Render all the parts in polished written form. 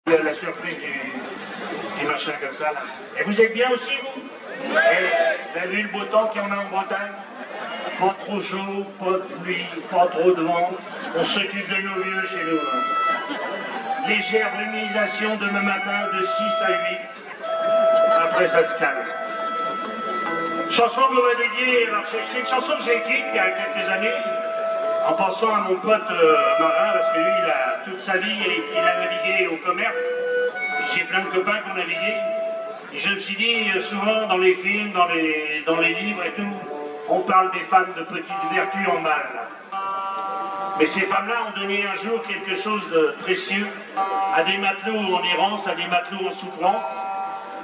La surprise du machin comme ça là. Et vous êtes bien aussi vous? Vous avez vu le beau temps qu'il y en a en Bretagne? Pas trop chaud, pas de pluie, pas trop de vent. On s'occupe de nos vieux chez nous. Hein. Légère luminisation demain matin de 6 à 8. Après ça se calme. Chanson que vous m'avez dédiée, c'est une chanson que j'ai écrite il y a quelques années, en pensant à mon pote marin, parce que lui, toute sa vie, il a navigué au commerce. J'ai plein de copains qui ont navigué. Et je me suis dit, souvent dans les films, dans les livres et tout, on parle des femmes de petites vertus en mal. Mais ces femmes-là ont donné un jour quelque chose de précieux à des matelots en errance, à des matelots en souffrance.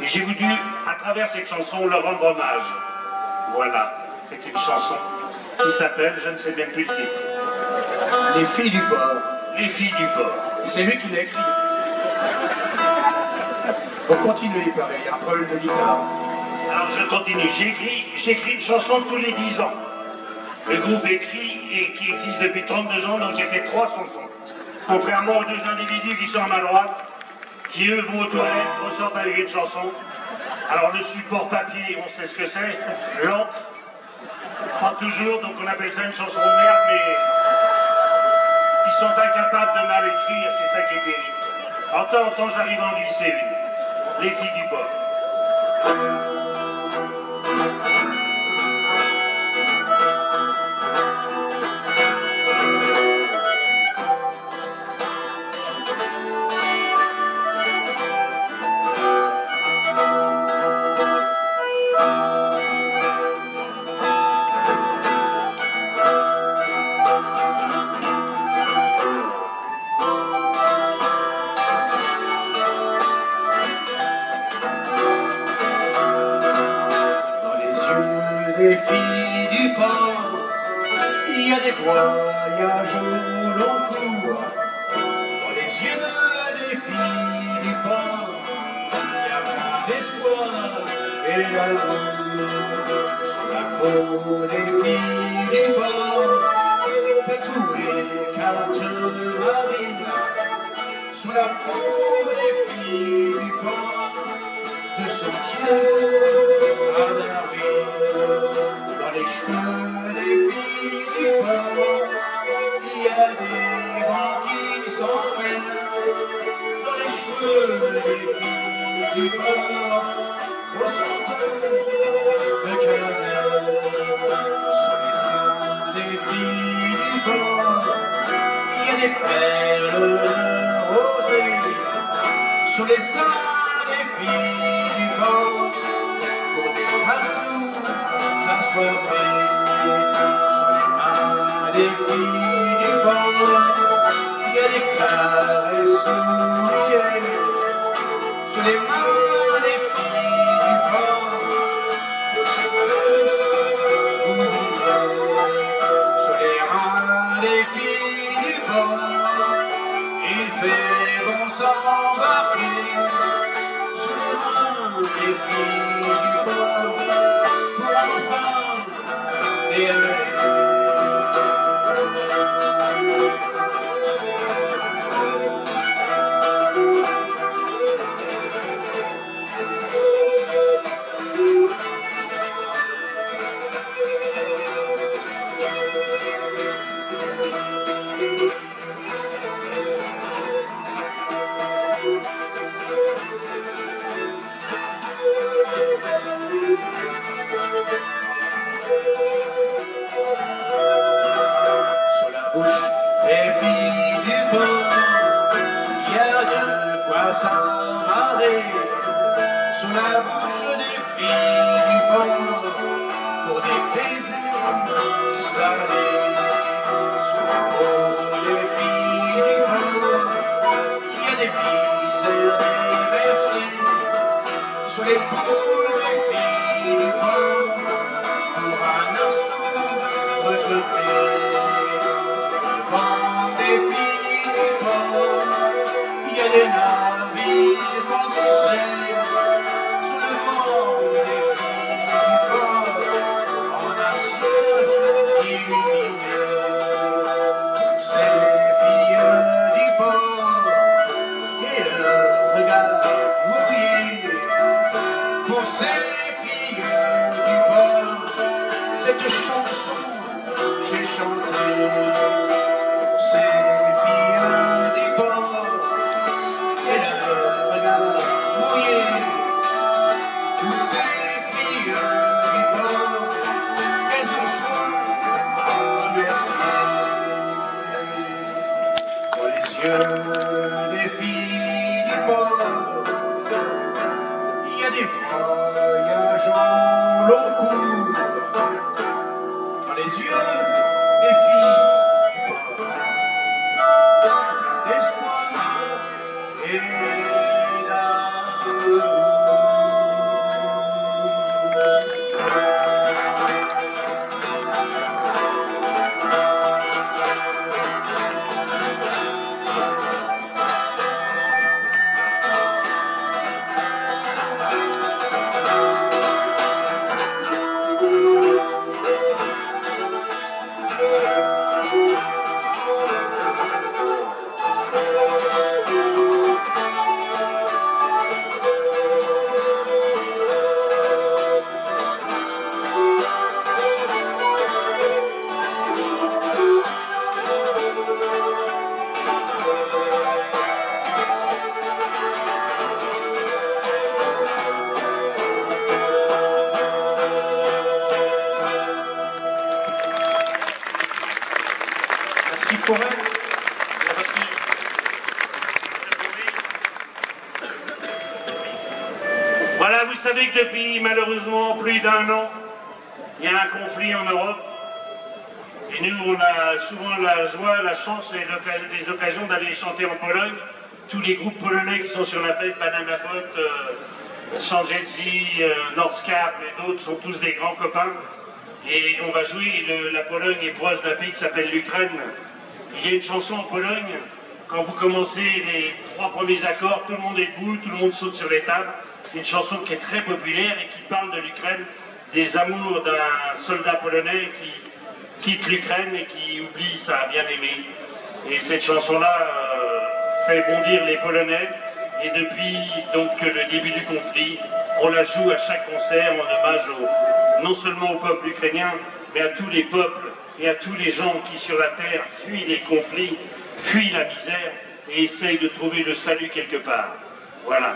Et j'ai voulu, à travers cette chanson, leur rendre hommage. Voilà, c'est une chanson qui s'appelle, je ne sais même plus le titre. Les filles du port. Les filles du port. Et c'est lui qui l'a écrit. On continue, pareil, il y a un problème de guitare. Alors je continue, j'écris une chanson tous les 10 ans. Le groupe écrit et qui existe depuis 32 ans, donc j'ai fait 3 chansons. Contrairement aux 2 individus qui sont à ma droite, qui eux vont aux toilettes, ressortent avec une chanson. Alors le support papier, on sait ce que c'est, l'encre, pas toujours, donc on appelle ça une chanson de merde, mais ils sont incapables de mal écrire, c'est ça qui est terrible. En temps en temps, j'arrive à en glisser une. Les filles du port. Les filles du port, il y a des voyages où l'on court. Dans les yeux des filles du port, il y a plus d'espoir et d'amour. Sous la peau des filles du port, tatouées cartes marines. Sous la peau des filles du port, de sentiers à Darwin. Dans les cheveux des filles du port, il y a des vents qui s'emmènent. Dans les cheveux des filles du port, au senteur de cannelle. Sur les seins des filles du port, il y a des perles rosées. Sur les seins des filles du port, pour des matous assoiffés. Sur les mains des filles du port, il y a des caresses souillées. Sur les mains des filles du port, de ces caresses oubliées. Sur les reins des filles du port, il fait bon s'embarquer. Sur les reins des filles du port, pour enfin et sur la bouche des filles du port, il y a de quoi s'embarrer. Sur la bouche des filles du port, pour des baisers salés. Sur la peau des filles du port, il y a des misères déversées. Sur l'épaule des filles du port, pour un instant rejeté. Des filles du port, il y a des navires engouffrés. Sous le vent des filles du port, en un seul illuminé. Ces filles du port, et leur savez que depuis malheureusement plus d'un an, il y a un conflit en Europe. Et nous, on a souvent la joie, la chance et des occasions d'aller chanter en Pologne. Tous les groupes polonais qui sont sur la fête, Banana Boat, Sanjetzi, Northcap et d'autres sont tous des grands copains. Et on va jouer, la Pologne est proche d'un pays qui s'appelle l'Ukraine. Il y a une chanson en Pologne, quand vous commencez les 3 premiers accords, tout le monde est debout, tout le monde saute sur les tables. C'est une chanson qui est très populaire et qui parle de l'Ukraine, des amours d'un soldat polonais qui quitte l'Ukraine et qui oublie sa bien-aimée. Et cette chanson-là fait bondir les Polonais. Et depuis donc le début du conflit, on la joue à chaque concert en hommage non seulement au peuple ukrainien, mais à tous les peuples et à tous les gens qui sur la terre fuient les conflits, fuient la misère et essayent de trouver le salut quelque part. Voilà.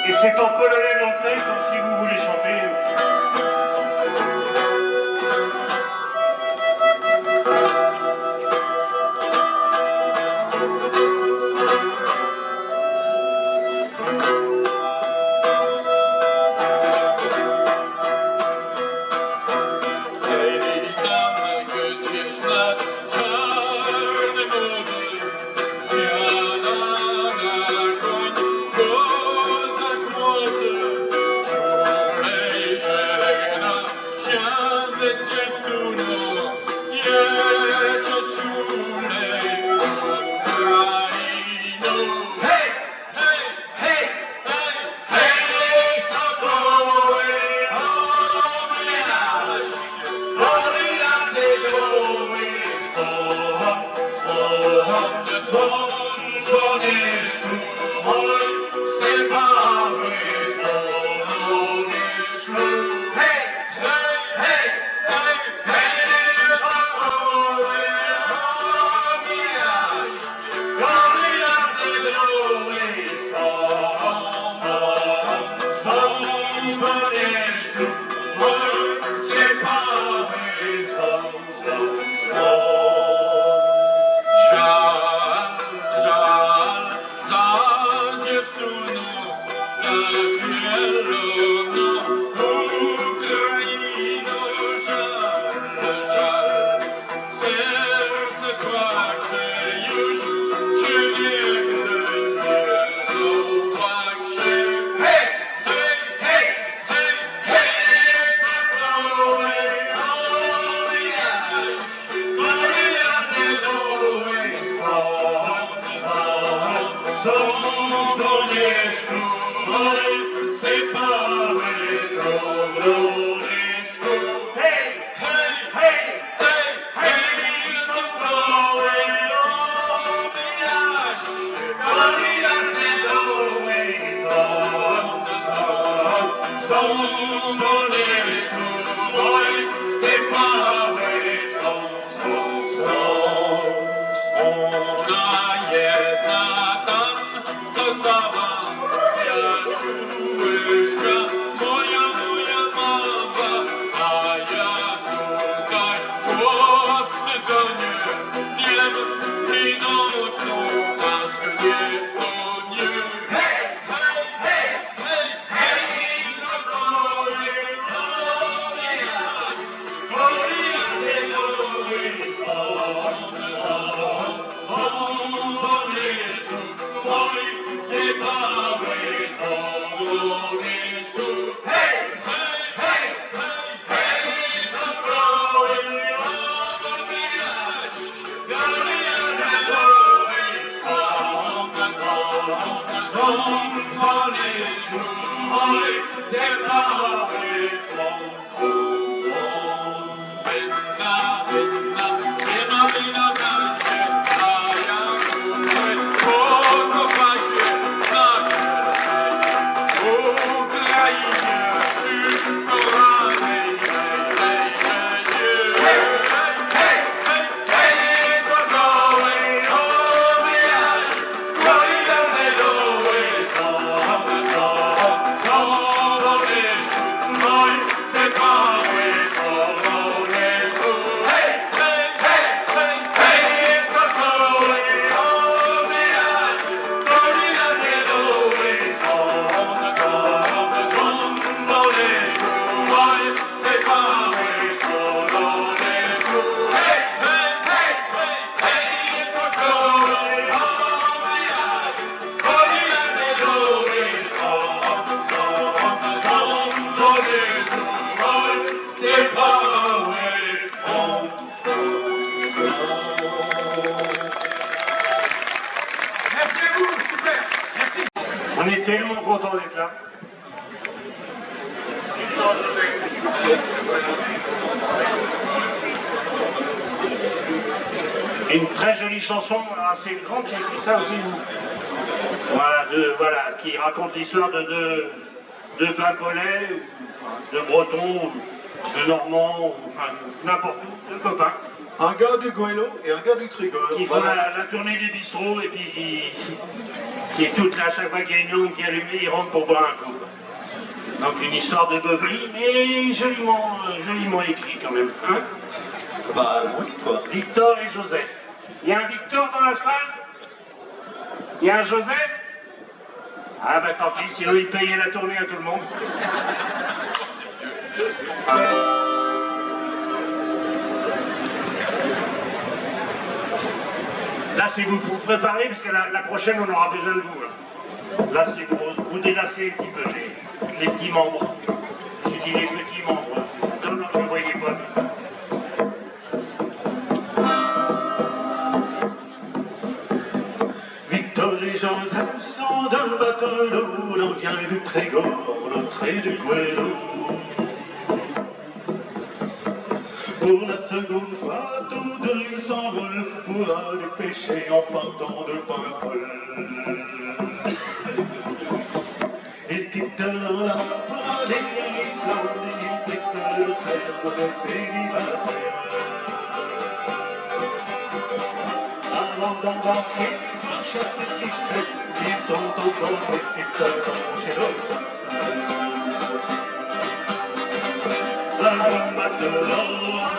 Et c'est en polonais dans le texte, donc si vous voulez chanter. là. Une très jolie chanson, c'est le grand qui a écrit ça aussi. Voilà, qui raconte l'histoire de deux Paimpolais, de Bretons, de Normands, enfin n'importe où, de copains. Un gars du Goëlo et un gars du Trigol. Qui font la tournée des bistrots et puis qui est toute là, à chaque fois qu'il y a une lampe qui est allumée, ils rentrent pour boire un coup. Donc une histoire de beuverie, mais joliment écrit quand même. Hein, bah oui, quoi. Victor et Joseph. Il y a un Victor dans la salle? Il y a un Joseph? Ah bah tant pis, sinon il payait la tournée à tout le monde. Là c'est vous préparer parce que la prochaine on aura besoin de vous. Là c'est pour vous délasser un petit peu les petits membres. J'ai dit les petits membres. Non, non, vous ne voyez pas. Victor et Joseph sont d'un bateau, l'un vient du Trégor, l'autre est du Goëlo. Pour la seconde fois, tous deux ils s'envolent pour aller pêcher en partant de Paimpol. Ils quittent leur là pour aller à l'Islande, ils quittent le frère de célibataire. Avant d'embarquer, chasser tristesse, ils sont encore et s'attendent chez l'autre. Un matelot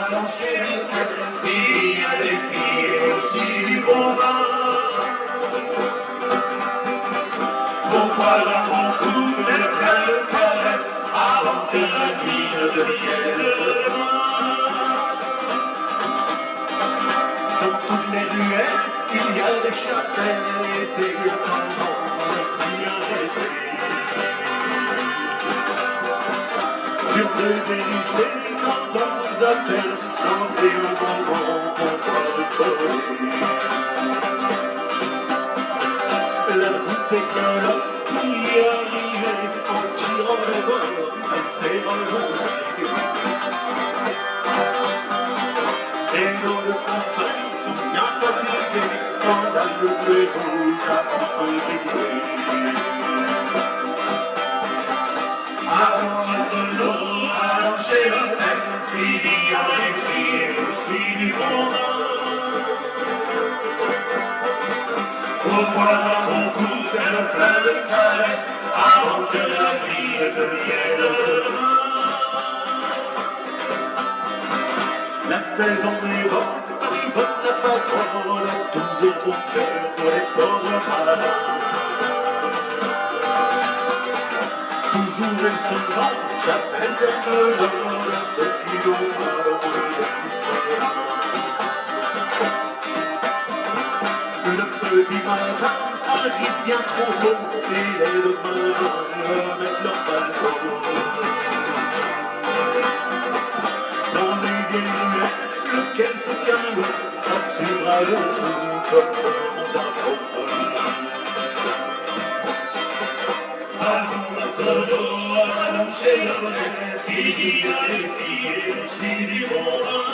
allant chez l'autre, il y a des filles et aussi du bon vin. Pourquoi leur bon coup de plein de caresses avant que la nuit ne devienne demain? Dans toutes les ruelles, il y a des chapelles et c'est le temps de s'y arrêter. Sur le vérité, quand on vous appelle, tentez un moment contre le soleil. La route est que l'homme qui est arrivé en tirant le bord, elle s'est remontée. Et nos deux compagnes sont bien fatigués quand dans le bleu rouge a enfin brillé. Allons de l'eau, allons chez le texte, fini à l'écrit et aussi du bon vin. Pourquoi dans mon cou elle plein de caresses avant que la vie ne devienne demain? La maison est bonne, Yvonne la patronne a toujours au cœur pour les pauvres malades. Toujours elle se vend, j'appelle elle me donne à ceux qui l'ont malheureux le petit matin arrive bien trop tôt et les deux malheureux mettent leur balcon. Dans les vieilles ruelles, lequel se tient loin, assurera le sou comme on s'affronte. Allons maintenant, allons chez l'honnête, il y a les filles et aussi du bon vin.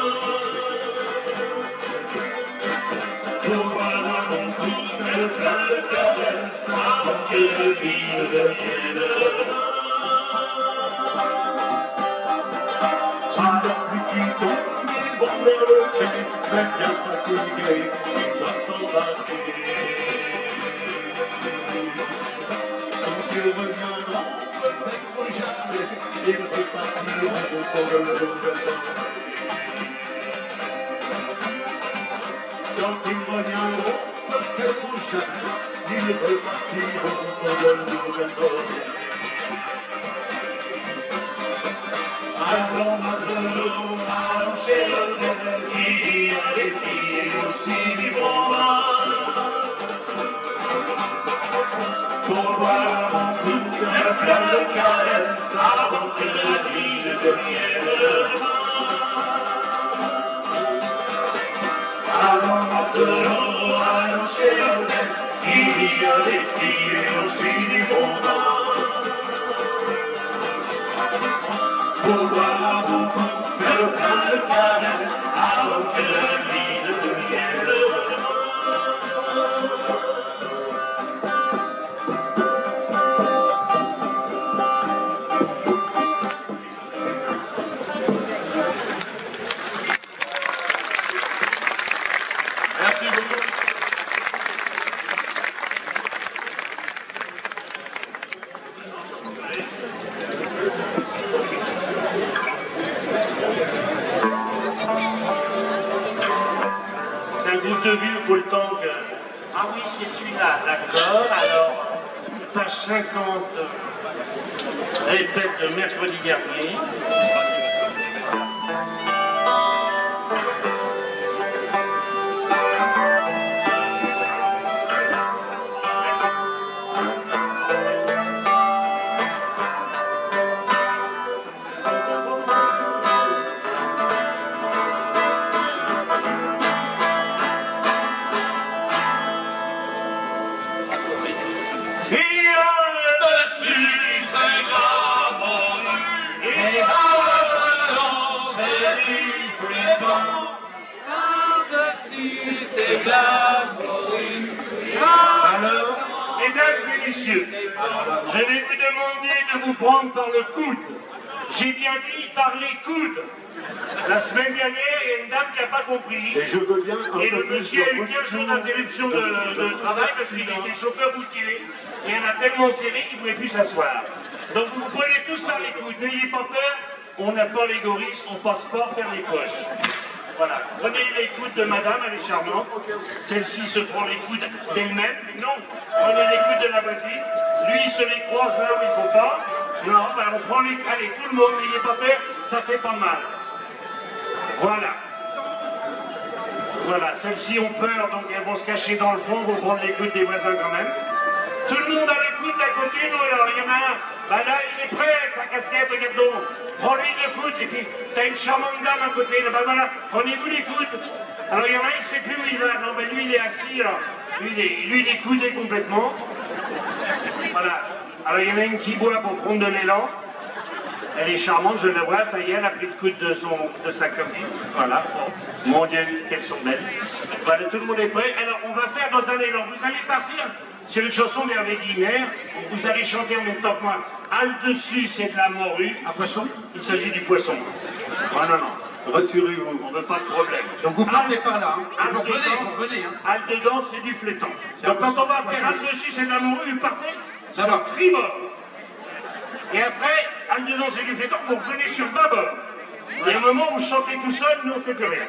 Pourquoi dans mon cou, elle plein de caresses avant que la vie ne devienne demain? Sous la pluie qui tombe, ils vont vers le quai, même bien fatigués, ils doivent embarquer. Quand ils reviendront, peut-être jamais, ils repartiront pour le nouvel temps. Quand ils reviendront, peut-être jamais, ils repartiront pour le nouvel temps. Allons maintenant, allons chez le désert, il y a des filles et aussi du bon vin. Pourquoi mon cou est plein de caresses avant que la vie ne devienne demain? Allons maintenant, allons chez l'hôtesse, il y a des filles et aussi du bon vin. plein de caresses, avant que la vie ne devienne le Merci beaucoup. C'est un groupe de vieux, faut le temps que... Ah oui, c'est celui-là, d'accord. Alors, page 50, répète de mercredi dernier. Alors, mesdames et messieurs, je vais vous demander de vous prendre par le coude. J'ai bien dit par les coudes. La semaine dernière, il y a une dame qui n'a pas compris. Et je veux bien un Et peu le plus monsieur a eu de 15 jours d'interruption de travail parce qu'il était chauffeur routier. Et elle a tellement serré qu'il ne pouvait plus s'asseoir. Donc vous vous prenez tous par les coudes. N'ayez pas peur, on n'a pas les gorilles, on passe pas faire les poches. Voilà, prenez les coudes de madame, elle est charmante. Celle-ci se prend les coudes d'elle-même. Non, prenez les coudes de la voisine. Lui, il se les croise là où il ne faut pas. Non, ben on prend les... Allez, tout le monde, n'ayez pas peur, ça fait pas mal. Voilà. Voilà, celles-ci ont peur, donc elles vont se cacher dans le fond, vont prendre les coudes des voisins quand même. Tout le monde a les coudes d'à côté, non, alors il y en a un. Ben là, il est prêt avec sa casquette, regarde donc. Prends-lui le coude, et puis t'as une charmante dame à côté, là, ben voilà, prenez-vous les coudes. Alors il y en a un, il ne sait plus où il va. Non, ben lui, il est assis, alors. Lui, il est coudé complètement. Voilà. Alors il y en a une qui boit pour prendre de l'élan. Elle est charmante, je la vois, ça y est, elle a pris le coude de sa copine. Voilà. Mon Dieu, qu'elles sont belles. Voilà, tout le monde est prêt. Alors, on va faire dans un élan. Vous allez partir sur une chanson merveilleuse. Vous allez chanter en même temps que moi. Al dessus, c'est de la morue. Un poisson? Il s'agit du poisson. Non, non, non. Rassurez-vous. On ne veut pas de problème. Donc vous partez par là, hein. Al Vous dedans, revenez, hein. Al dedans, c'est du flétan. Donc quand on va faire Al dessus, c'est de la morue, vous partez sur D'abord. tribord. Et après, Al dedans, c'est du flétan, vous revenez sur bâbord. Et à un moment, vous chantez tout seul, nous on ne fait plus rien.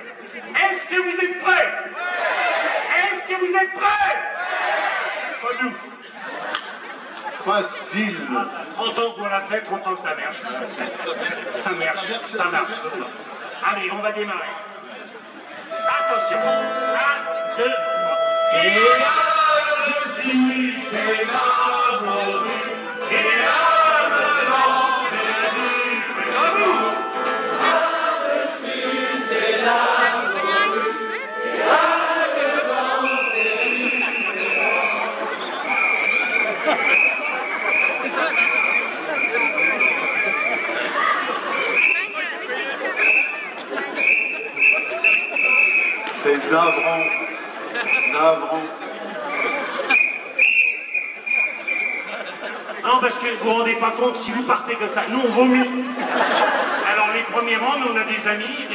Est-ce que vous êtes prêts? Est-ce que vous êtes prêts? Pas nous. Facile. 30 ans qu'on l'a fait, 30 ans que ça marche. Ça marche, ça marche. Allez, on va démarrer. Attention. 1, 2, 3. Et là-dessus, c'est la morue. Et là-dedans, c'est du flétan. C'est navrant. Navrant. Non, parce que vous vous rendez pas compte, si vous partez comme ça, nous on vomit. Alors les premiers rangs, nous on a des amis,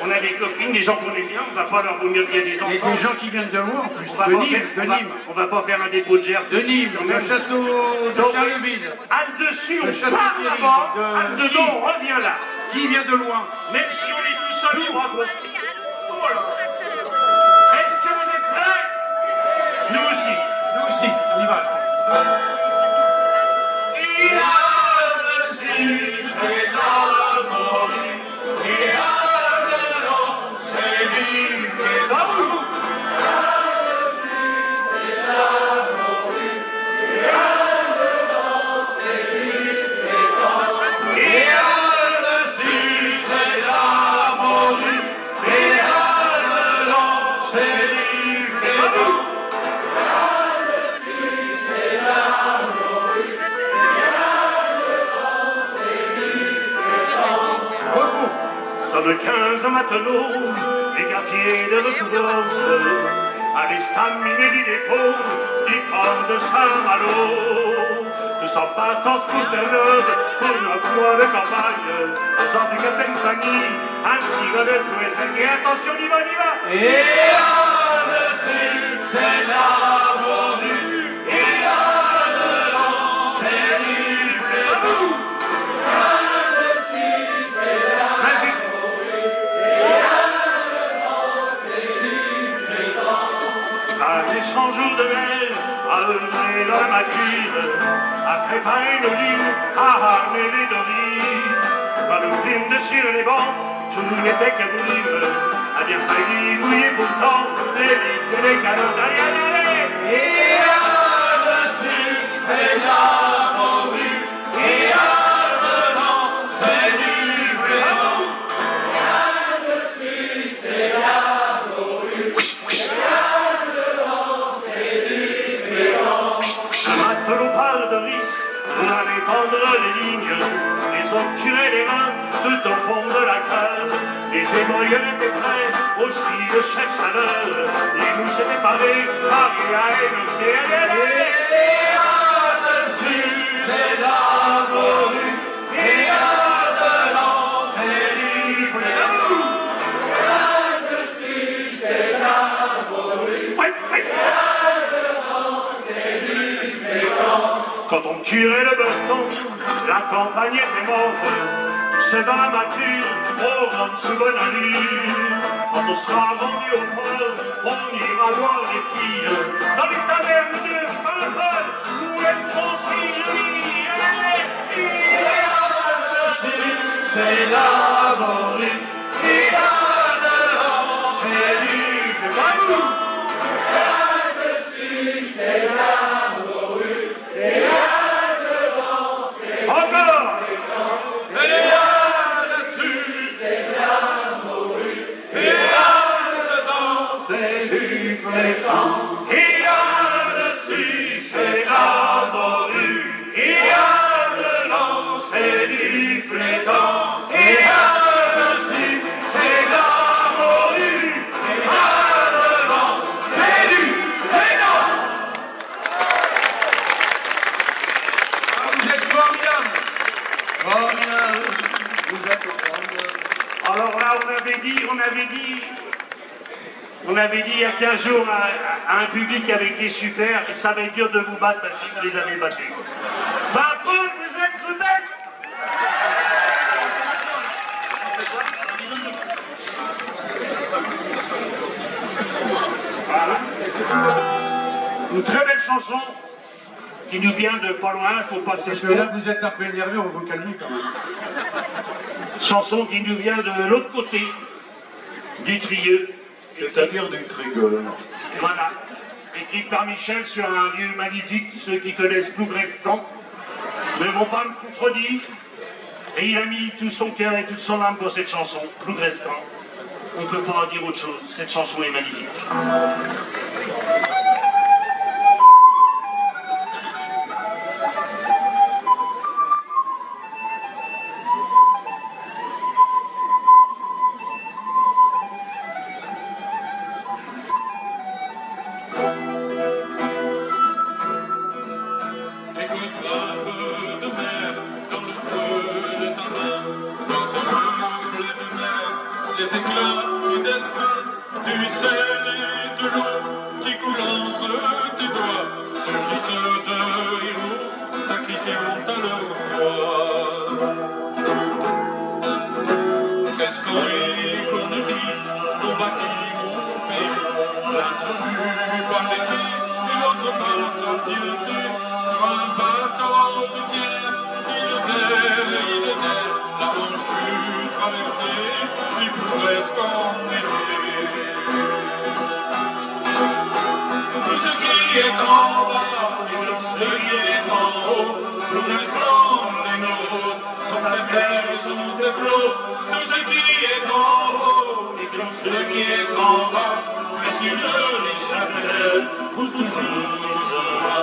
on a des copines, des gens qu'on aime bien, on va pas leur vomir, il y a des enfants. Et des gens qui viennent de loin en plus. On va De pas Nîmes, faire- de on va- Nîmes. On va pas faire un dépôt de gerbe. De Nîmes, quand le même. château de Donc, Charleville. Al dessus, Le on château part Thierry, là-bas, de Al dedans, qui on revient là. Qui vient de loin? Même si on est tout seul, les bras gros. Voilà. Est-ce que vous êtes prêts? Nous aussi. Nous aussi, on y va. Et là-dessus, c'est la morue. Et là-dedans, c'est du flétan. Et là-dessus, c'est la morue. Et Châteauneuf, les quartiers de Recouvrance, à l'estaminet du dépôt, du port de Saint-Malo. Tous en partance pour Terre-Neuve, pour notre mois de campagne, aux ordres du capitaine Fanny, un petit gars de Plouézec, et attention, on y va, on y va. Et là-dessus, c'est la morue, et là-dedans, c'est du fléau. Là-dessus, c'est la Magique. morue, et là-dedans, c'est du fléau. À l'échange de neige, à œuvrer dans la mature, à préparer nos lignes, à armer les dorises, à nous films dessus les bancs, tout n'était que brime, à dire failli mouiller pourtant, les vitres et les canons, allez, allez, allez. Et là-dessus, c'est la morue, et là-dedans, c'est du fléau. Là-dessus, c'est la morue, et là-dedans, c'est du fléau. Un matelot parle de risque, pour aller tendre les lignes, les autres tiraient les mains tout au fond de la cale. Les émoriens étaient prêts, aussi le chef Saleur, les mouches étaient parées, Marie et le ciel. Et là-dessus, c'est la morue, et là-dedans, c'est du fléau. Là-dessus, c'est la morue, Ouais, ouais. c'est du fléau. Quand on tirait le baston, la campagne était morte. C'est dans la mature, au grand sous bonne allure. Quand on sera rendu au pôle, on ira voir les filles dans les tavernes de Paul, où elles sont si jolies. Et là-dessus, c'est la morue, et là-dedans, c'est du fléau. Là-dessus, c'est la morue, et là-dedans, c'est Encore. Et là-dessus, c'est la morue, et là-dedans, c'est du fléau. Et là-dessus, c'est la morue, et là-dedans, c'est du fléau. Et là-dessus, c'est la morue, et là-dedans, c'est du fléau. Ah, vous êtes formidable. Formidable. Vous êtes formidable. Alors là, on avait dit il y a 15 jours à un public qui avait été super, et ça va être dur de vous battre parce que vous les avez battus. Par contre, vous êtes the best. Voilà. Une très belle chanson qui nous vient de pas loin, il faut pas Parce que s'excuser. là, vous êtes un peu énervé, on va vous calmer quand même. Chanson qui nous vient de l'autre côté du Trieux. C'est-à-dire du Trigol. Voilà. Écrite par Michel sur un lieu magnifique. Ceux qui connaissent Plougrestan ne vont pas me contredire. Et il a mis tout son cœur et toute son âme pour cette chanson, Plougrestan. On ne peut pas en dire autre chose. Cette chanson est magnifique. Les éclats du dessin, du sel et de l'eau qui coule entre tes doigts, surgissent de héros, sacrifiant à leur foi. Qu'est-ce qu'on rit, qu'on ne dit, on bâtit mon pays, l'un soutenu par l'été, et l'autre par sa piété, sur un bateau de pierre, il naît, la Manche fut traversée, il pourrait s'ennuyer. Tout ce qui est en bas et tout ce qui est en haut, pour l'instant les nôtres sont à terre et sont des flots. Tout ce qui est en haut et tout ce qui est en bas, presqu'il ne l'échapperait pour toujours sera.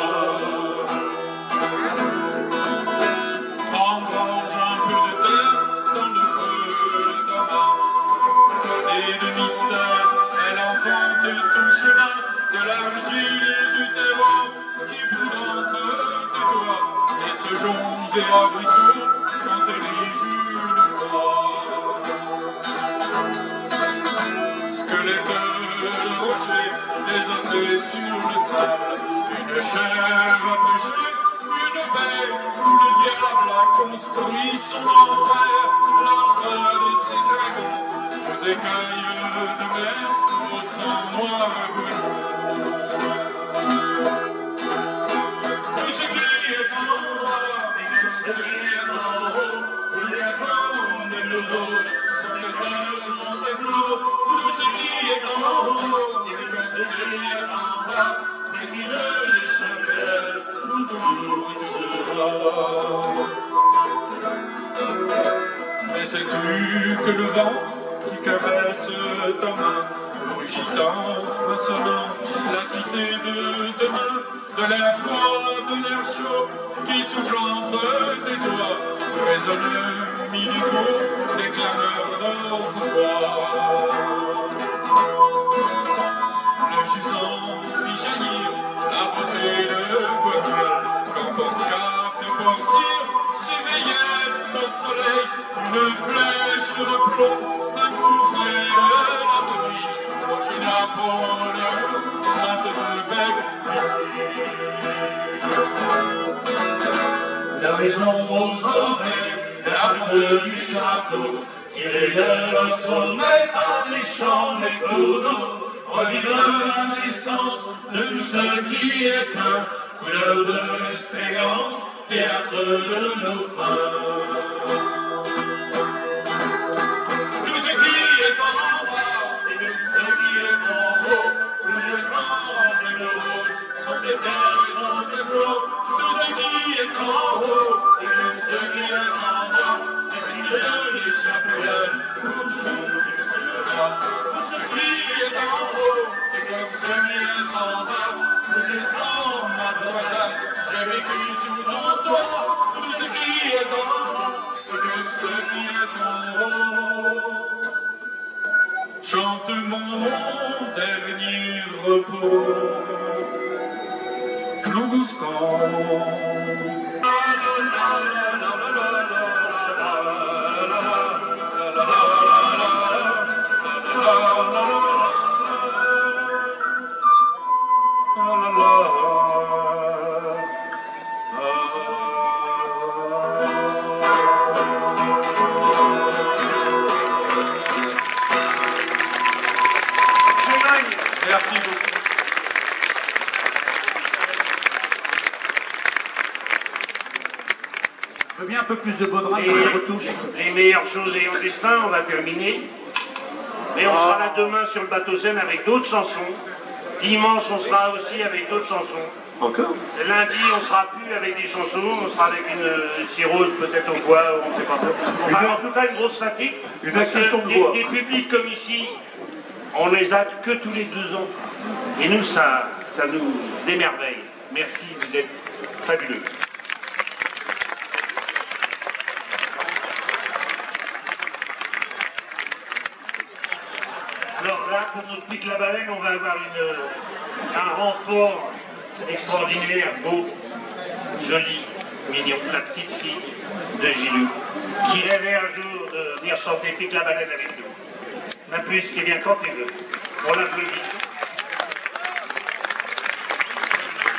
Engrange un peu de terre dans le creux de ta main. et de mystère, elle enfante ton chemin de l'argile et du terreau qui poudre entre tes doigts et se jonge et arbrisseau quand c'est les jus de froid. Squelette de rocher, désossé sur le sable, une chèvre à pêcher, une baie où le diable a construit son enfer, l'entre de ses dragons, aux écailles de mer, au sang noir goût. Tout ce qui est en bas et tout ce qui est en haut, tous les fronts de nos dos, sont des belles, sont des flots. Tout ce qui est en haut et tout ce qui est en bas, mais qui ne l'échappait toujours tout cela. Mais sais-tu que le vent qui caresse ta main, rugitant, façonnant la cité de demain, de l'air froid, de l'air chaud, qui souffle entre tes doigts, résonne mille échos des clameurs d'autrefois. Le jusant fit jaillir la beauté de Gauthier, quand Tosca fait porcir, s'éveillait au soleil, une flèche de plomb, un coup frais de la nuit, proche Napoléon, 22 belles nuits. La maison aux oreilles, la porte du château, tirée de leur sommeil par les chants méthodaux, revive la naissance de tout ce qui est un, couleur de l'espérance, théâtre de nos fins. Tout ce qui est en bas et tout ce qui est en haut, tous les chants de nos rôles sont des terres et sont des flots. Tout ce qui est en haut et tout ce qui est en bas, mais qui ne l'échappe pour toujours du cinéma. Tout ce qui est en haut et tout ce qui est en bas, nous laissons ma voisine, j'ai vécu sous ton toit. Tout ce qui est en bas et tout ce qui est en haut, chante mon dernier repos. Merci beaucoup. Je veux bien un peu plus de Baudrin dans les retouches. Les meilleures choses ayant des fins, on va terminer. Mais on sera là demain sur le bateau Seine avec d'autres chansons. Dimanche, on sera aussi avec d'autres chansons. Encore? Lundi, on sera plus avec des chansons, on sera avec une cirrhose peut-être au foie, on ne sait pas. Enfin, en tout cas, une grosse fatigue. Une Parce que accession de voix. des publics comme ici, on les a que tous les 2 ans. Et nous, ça nous émerveille. Merci, vous êtes fabuleux. Alors là, pour notre pique la baleine, on va avoir un renfort extraordinaire, beau, joli, mignon, la petite fille de Gilou, qui rêvait un jour de venir chanter pique la baleine avec nous. La puce qui vient quand tu veux. On l'applaudit.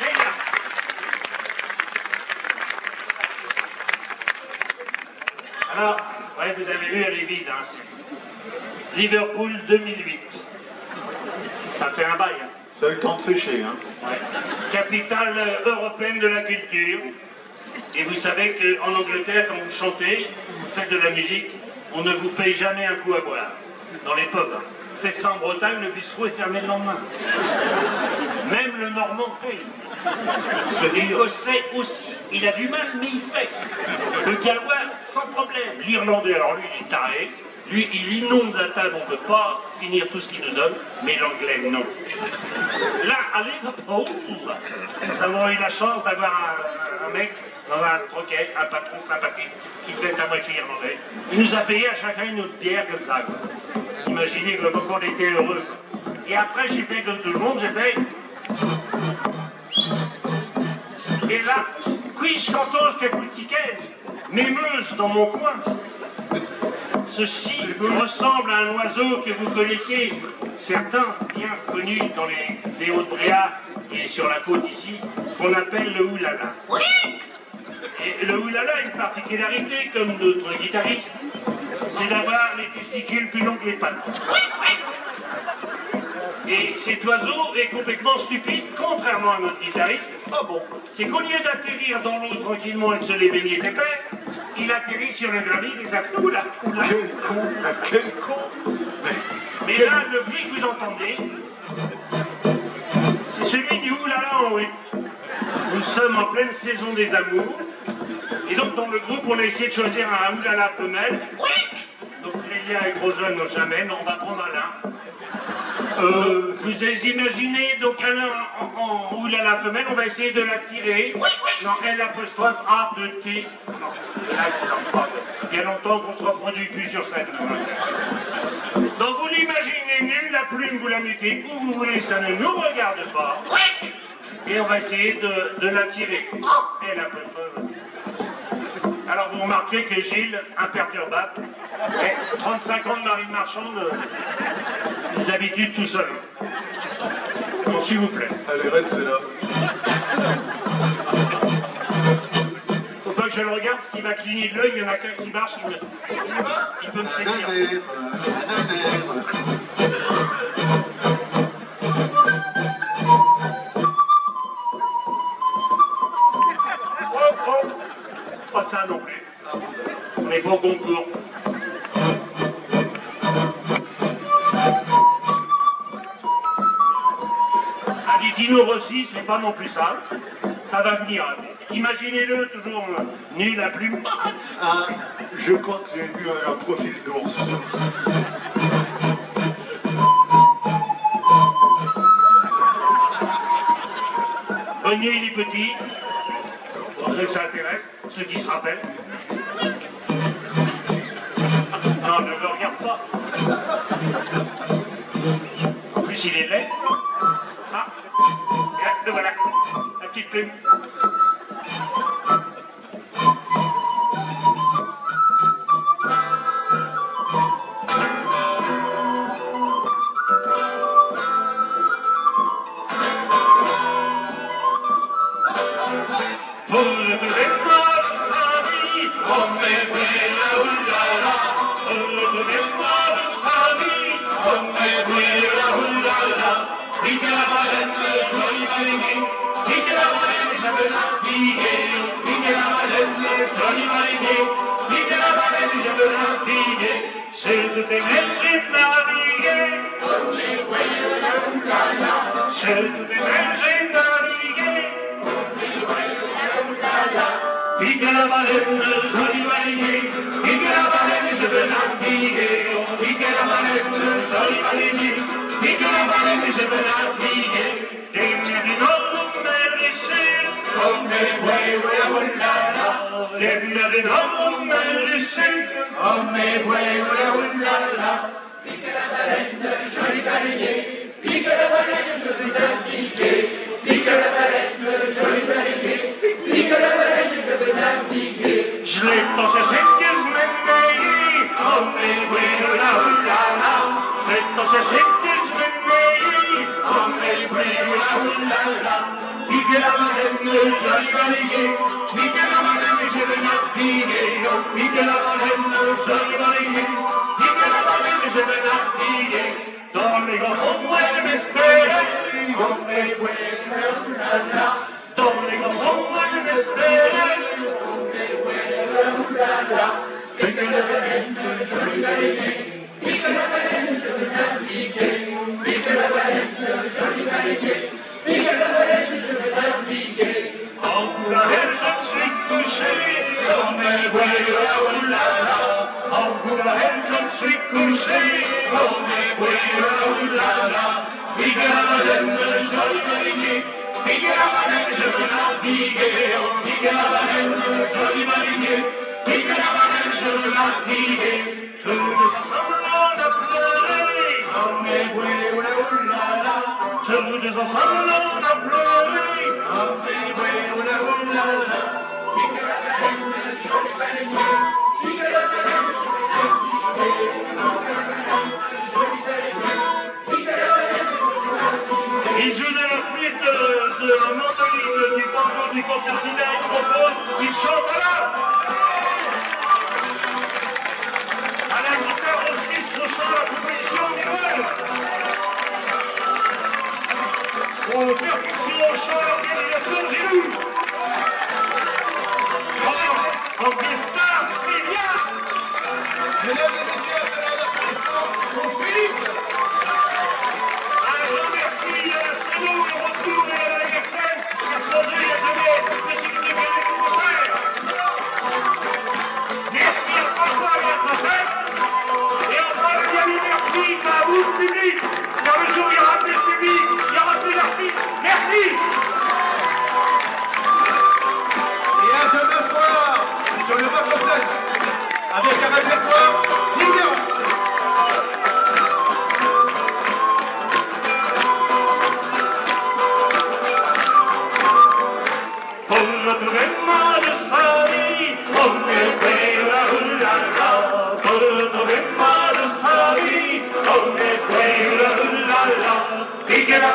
Génial. Alors, ouais, vous avez vu, elle est vide, hein, c'est Liverpool 2008. Ça fait un bail, hein. Ça a eu le temps de sécher, hein. Ouais. Capitale européenne de la culture. Et vous savez qu'en Angleterre, quand vous chantez, vous faites de la musique, on ne vous paye jamais un coup à boire. Dans les pubs. Vous faites ça en Bretagne, le bistrot est fermé le lendemain. Même le Normand paye. L'Écossais aussi. Il a du mal, mais il fait. Le Gallois, sans problème. L'Irlandais, alors lui, il est taré. Lui, il inonde la table, on ne peut pas finir tout ce qu'il nous donne, mais l'anglais, non. Là, à Liverpool, nous avons eu la chance d'avoir un mec On avait un troquet, un patron sympathique, qui devait être à moitié irlandais. Il nous a payé à chacun une autre bière comme ça, quoi. Imaginez comme on était heureux, quoi. Et après, j'ai fait comme tout le monde, j'ai fait... Et là, qui chantage che politiquaise, m'émeuse dans mon coin. Ceci ressemble à un oiseau que vous connaissez, certains bien connus dans les Hauts de Bréa et sur la côte ici, qu'on appelle le oulala. Et le oulala a une particularité, comme notre guitariste, c'est d'avoir les testicules plus longs que les pattes. Et cet oiseau est complètement stupide, contrairement à notre guitariste. Ah bon? C'est qu'au lieu d'atterrir dans l'eau tranquillement et de se les baigner pépère, il atterrit sur le gravier des afflux. Oula, oula. Quel con, quel con! Mais là, le bruit que vous entendez, c'est celui du oulala en huit. Nous sommes en pleine saison des amours. Et donc, dans le groupe, on a essayé de choisir un oulala femelle. Donc, les liens avec gros jeunes n'ont jamais, mais on va prendre un lin. Vous imaginez donc en oulala femelle, on va essayer de la tirer. Non, L apostrophe A de T. Non, là, il y a longtemps qu'on se reproduit plus sur scène. Donc vous l'imaginez nue, la plume vous la mettez où vous voulez, ça ne nous regarde pas. Et on va essayer de la tirer. L apostrophe. Alors vous remarquez que Gilles, imperturbable, 35 ans de marine marchande, des habitudes tout seul. Bon, s'il vous plaît. Allez, Red, c'est là. Faut pas que je le regarde, parce qu'il va cligner de l'œil, il y en a qu'un qui marche, il peut me séduire. Oh, pas ça non plus. On est pas au concours. Un Dino Rossi, c'est pas non plus ça. Ça va venir. Imaginez-le toujours nu, la plume. Ah, je crois que j'ai vu un profil d'ours. Bonnier, il est petit. Pour ceux que ça intéresse, ceux qui se rappellent. Non, ne le regarde pas. En plus, il est laid. Ah, bien, le voilà. La petite plume. Pique la baleine, jolie baleinier, pique la baleine, je veux naviguer. Pique la baleine, jolie baleinier, pique la baleine, je veux naviguer. Des mers du nord, mer du sud, comme des buées, oulala. Des mers du nord, mer du sud, comme des buées, oulala. Pique la baleine, jolie baleinier, pique la baleine, je veux naviguer. Pique la baleine, jolie baleinier, pique la baleine, je veux naviguer. Je l'ai pensé, c'est que je m'aimais, oh mais oui, oulala. Je l'ai pensé, c'est que je m'aimais, oh mais oui, oulala. Pique la baleine, jolie baleinier, pique la baleine, je veux naviguer. Oh, pique la baleine, jolie baleinier, pique la baleine, je veux naviguer. Dans les grands fonds, moi je m'espérais, oh mais oui, oulala. Dans les grands fonds, moi je m'espérais, oh mais oui, oulala. Pique la baleine, jolie baleinier, pique la baleine, je veux naviguer. Pique la baleine, jolie baleinier, pique la baleine, je veux naviguer. En couleur, je suis couché, oh mais oui, oulala. En couleur, je suis couché, oh mais oui, oulala. Pique la baleine, jolie baleinier, pique la baleine, je veux naviguer, oh, pique la baleine, joli marinier, pique la baleine, je veux naviguer. Tous ensemble on a pleuré, on est boué, oula oulala. Tous ensemble on a pleuré, on est boué, oula oulala. Pique la baleine, joli marinier, pique la baleine, il joue de la flûte, de la mandoline, du banjo, du concertina, il propose, il chante à la guitare aussi, au chant de la composition du monde. Aux percussions, au chant, l'organisation, j'ai lu. Augustin, Média. Mesdames et messieurs, à la l'applaudissement pour Philippe. Je remercie Seno, le retour de la Gexen, personne ne l'a jamais, de ce qui devient le concert. Merci à Papa et à sa fête. Et enfin, bien merci à vous, le public, car le jour il y aura plus de public, il y aura plus d'artistes. Merci. Et à demain soir, sur le bac scène, avec un répertoire différent. Pique la